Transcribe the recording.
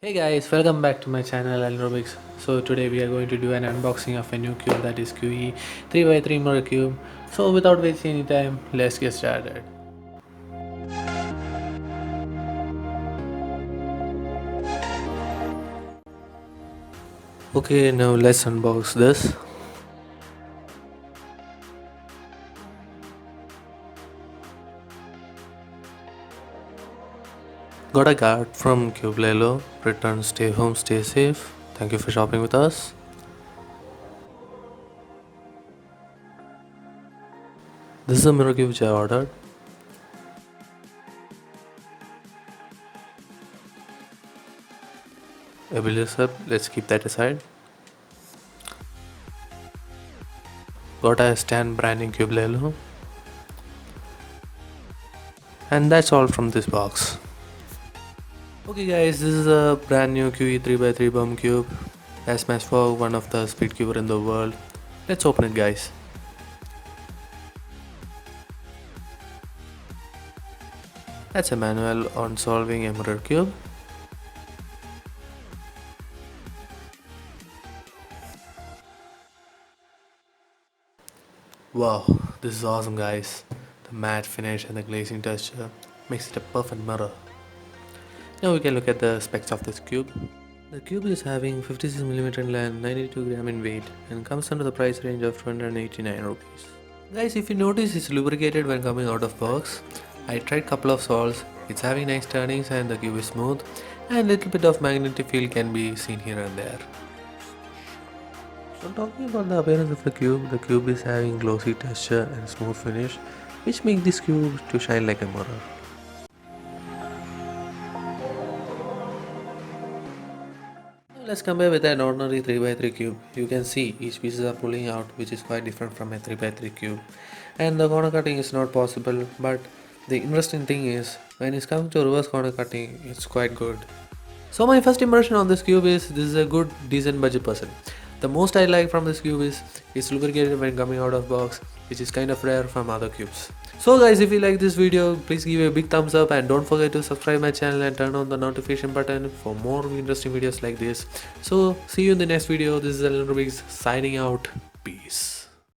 Hey guys, welcome back to my channel Alrobics. So today we are going to do an unboxing of a new cube, that is QiYi 3x3 Mirror Cube. So without wasting any time, let's get started. Okay, now let's unbox this. Got a card from QiYi. Return, stay home, stay safe. Thank you for shopping with us. This is a mirror cube which I ordered. A bill up. Let's keep that aside. Got a stand branding QiYi. And that's all from this box. Okay guys, this is a brand new QiYi 3x3 bomb cube. As match for one of the speed cuber in the world. Let's open it guys. That's a manual on solving a mirror cube. Wow, this is awesome guys. The matte finish and the glazing texture makes it a perfect mirror. Now we can look at the specs of this cube. The cube is having 56mm in length, 92g in weight and comes under the price range of 289 rupees. Guys, if you notice, it's lubricated when coming out of box. I tried couple of salts, it's having nice turnings and the cube is smooth and little bit of magnetic field can be seen here and there. So talking about the appearance of the cube is having glossy texture and smooth finish which make this cube to shine like a mirror. Let's compare with an ordinary 3x3 cube. You can see each pieces are pulling out, which is quite different from a 3x3 cube. And the corner cutting is not possible, but the interesting thing is when it's coming to reverse corner cutting, it's quite good. So my first impression on this cube is this is a good decent budget person. The most I like from this cube is it's lubricated when coming out of box, which is kind of rare from other cubes. So guys, if you like this video, please give a big thumbs up and don't forget to subscribe my channel and turn on the notification button for more interesting videos like this. So see you in the next video. This is Alan Rubix signing out.